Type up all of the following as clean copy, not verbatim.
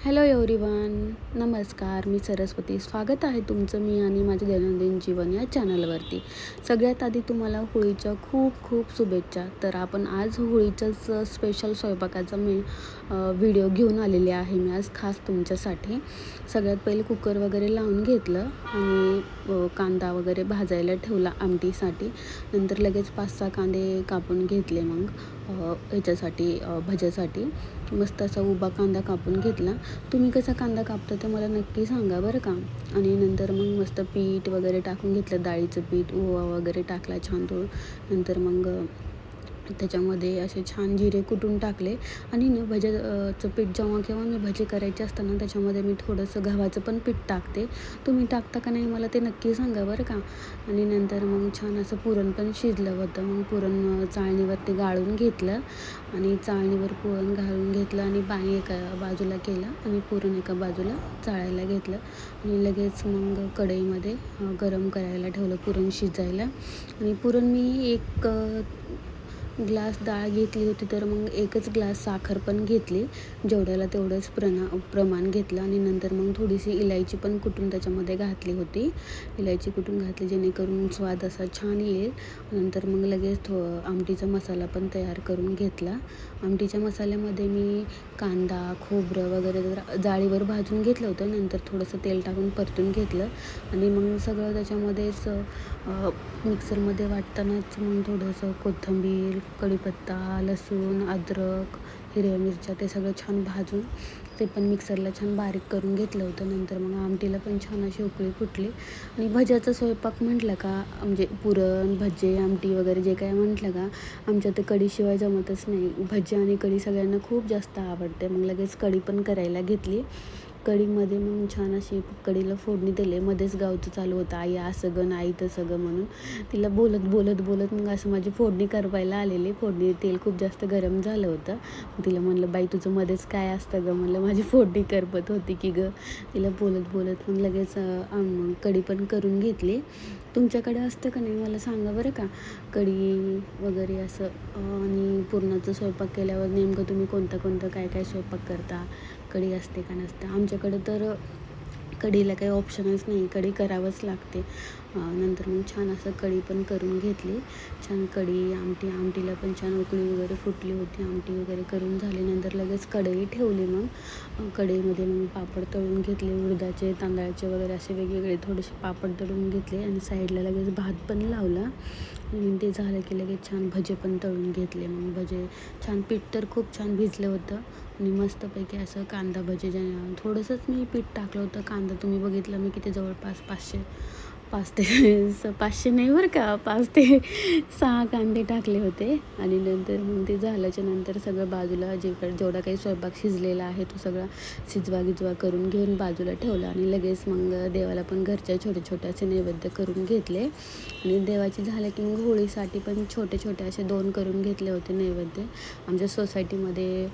Hello everyone, नमस्कार. मी सरस्वती. स्वागत आहे तुमचं मी आणि माझे दैनंदिन जीवन या चॅनलवरती. सगळ्यात आधी तुम्हाला होळीच्या खूप खूप शुभेच्छा. तर आपण आज होळीच्याच स्पेशल स्वयंपाकाचा मी व्हिडिओ घेऊन आलेले आहे मी आज खास तुमच्यासाठी. सगळ्यात पहिले कुकर वगैरे लावून घेतलं आणि कांदा वगैरे भाजायला ठेवला आमटीसाठी. नंतर लगेच 5-6 कांदे कापून घेतले. मग ह्याच्यासाठी भज्यासाठी मस्त असा उभा कांदा कापून घेतला. तुम्ही कसा कांदा कापता ते मला नक्की सांगा बरं का. आणि नंतर मग मस्त पीठ वगैरे टाकून घेतलं, डाळीचं पीठ, ओवा वगैरे टाकला छान थोडं. नंतर मग त्याच्यामध्ये असे छान जिरे कुटून टाकले आणि भज्याचं पीठ जेव्हा केव्हा मी भजे करायचे असताना त्याच्यामध्ये मी थोडंसं गव्हाचं पण पीठ टाकते. तुम्ही टाकता का नाही मला ते नक्की सांगा बरं का. आणि नंतर मग छान असं पुरण पण शिजलं होतं. मग पुरण चाळणीवरती गाळून घेतलं आणि चाळणीवर पुरण घालून घेतलं आणि पाणी एका बाजूला केलं आणि पुरण एका बाजूला चाळायला घेतलं आणि लगेच मग कढईमध्ये गरम करायला ठेवलं पुरण शिजायला. आणि पुरण मी एक ग्लास डाळ घेतली होती तर मग एकच ग्लास साखर पण घेतली. जेवढ्याला तेवढंच प्रमाण घेतलं आणि नंतर मग थोडीशी इलायची पण कुटून त्याच्यामध्ये घातली होती. इलायची कुटून घातली जेणेकरून स्वाद असा छान येईल. नंतर मग लगेच आमटीचा मसाला पण तयार करून घेतला. आमटीच्या मसाल्यामध्ये मी कांदा, खोबरं वगैरे जाळीवर भाजून घेतलं होतं. नंतर थोडंसं तेल टाकून परतून घेतलं आणि मग सगळं त्याच्यामध्येच मिक्सरमध्ये वाटतानाच मग थोडंसं कोथिंबीर, कढीपत्ता, लसूण, अद्रक, हिरव्या मिरच्या ते सगळं छान भाजून ते पण मिक्सरला छान बारीक करून घेतलं होतं. नंतर मग आमटीला पण छान अशी उकळी फुटली. आणि भज्याचा स्वयंपाक म्हटलं का म्हणजे पुरण, भजे, आमटी वगैरे जे काय म्हटलं का आमच्या ते कढीशिवाय जमतच नाही. भजी आणि कढी सगळ्यांना खूप जास्त आवडते. मग लगेच कढी पण करायला घेतली. कढीमध्ये मग छान अशी कढीला फोडणी दिली. मध्येच गावचं चालू होतं, आई असं गं आई तसं गं म्हणून. तिला बोलत मग असं माझी फोडणी करवायला आलेली. फोडणी तेल खूप जास्त गरम झालं होतं. तिला म्हणलं बाई तुझं मध्येच काय असतं गं म्हणलं, माझी फोडणी करपत होती की गं. तिला बोलत मग लगेच कढी पण करून घेतली. तुमच्याकडे असतं का नाही मला सांगा बरं का कढी वगैरे असं. आणि पुरणाचा स्वयंपाक केल्यावर नेमकं तुम्ही कोणता काय स्वयंपाक करता, कढी असते का नसते. आमच्याकडं तर कढीला काही ऑप्शनच नाही, कढी करावंच लागते. नंतर मग छान असं कढी पण करून घेतली. छान कढी आमटीला पण छान उकळी वगैरे फुटली होती. आमटी वगैरे करून झाल्यानंतर लगेच कढई ठेवली. मग कढईमध्ये मग पापड तळून घेतले, उडदाचे, तांदळाचे वगैरे असे वेगवेगळे थोडेसे पापड तळून घेतले आणि साईडला लगेच भात पण लावला. आणि ते झालं की लगेच छान भजे पण तळून घेतले. मग भजे छान पीठ तर खूप छान भिजलं होतं आणि मस्तपैकी असं कांदा भजे थोडंसंच मी पीठ टाकलं होतं. कांदा तुम्ही बघितलं मी किती जवळपास 5 ते 500 नाही बरं का, 5 ते 6 कांदे टाकले होते. आणि नंतर मग ते झाल्याच्या नंतर सगळं बाजूला जेवढा काही स्वयंपाक शिजलेला आहे तो सगळा शिजवा करून घेऊन बाजूला ठेवला. आणि लगेच मग देवाला पण घरच्या छोटे असे नैवेद्य करून घेतले. आणि देवाची झालं की मग होळीसाठी पण छोटे असे 2 करून घेतले होते नैवेद्य. आमच्या सोसायटीमध्ये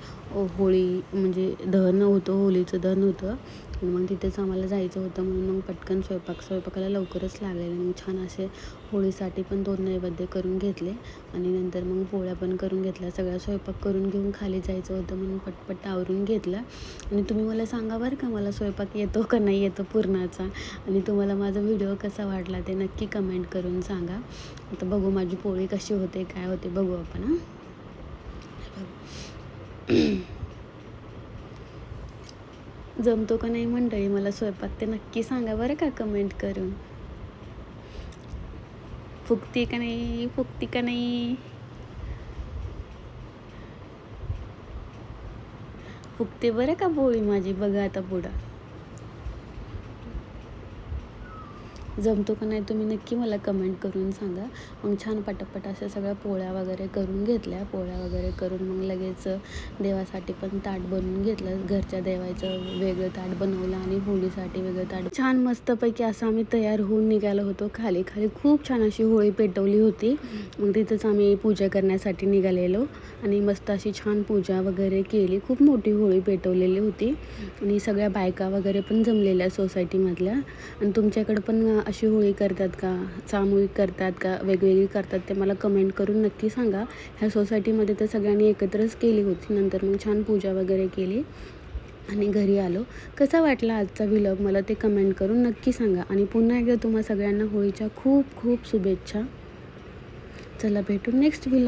होळी म्हणजे दहन होतं, होळीचं दहन होतं. मग तिथेच आम्हाला जायचं होतं म्हणून मग पटकन स्वयंपाकाला लवकरच लागलेलं. मग छान असे होळीसाठी पण 2 नैवेद्य करून घेतले आणि नंतर मग पोळ्या पण करून घेतल्या. सगळा स्वयंपाक करून घेऊन खाली जायचं होतं म्हणून पटपट आवरून घेतलं. आणि तुम्ही मला सांगा बरं का मला स्वयंपाक येतो का नाही येतो पुरणाचा. आणि तुम्हाला माझा व्हिडिओ कसा वाटला ते नक्की कमेंट करून सांगा. आता बघू माझी पोळी कशी होते काय होते बघू आपण. जमतो का नाही मंडळी मला स्वयंपाक ते नक्की सांगा बरं का कमेंट करून. फुगती का नाही फुगते बरं का पोळी माझी. बघा आता पुढं जमतो का नाही तुम्ही नक्की मला कमेंट करून सांगा. मग छान पटापट अशा सगळ्या पोळ्या वगैरे करून घेतल्या. पोळ्या वगैरे करून मग लगेच देवासाठी पण ताट बनवून घेतलं. घरच्या देवाचं वेगळं ताट बनवलं आणि होळीसाठी वेगळं ताट. छान मस्तपैकी असं आम्ही तयार होऊन निघालो होतो. खाली खूप छान अशी होळी पेटवली होती. मग तिथंच आम्ही पूजा करण्यासाठी निघालेलो आणि मस्त अशी छान पूजा वगैरे केली. खूप मोठी होळी पेटवलेली होती आणि सगळ्या बायका वगैरे पण जमलेल्या सोसायटीमधल्या. आणि तुमच्याकडे पण अशी होळी करतात का, सामूहिक करतात का, वेगवेगळी करतात ते मला कमेंट करून नक्की सांगा. ह्या सोसायटीमध्ये तर सगळ्यांनी एकत्रच केली होती. नंतर मग छान पूजा वगैरे केली आणि घरी आलो. कसा वाटला आजचा व्लॉग मला ते कमेंट करून नक्की सांगा. आणि पुन्हा एकदा तुम्हा सगळ्यांना होळीच्या खूप खूप शुभेच्छा. चला भेटू नेक्स्ट व्लॉग.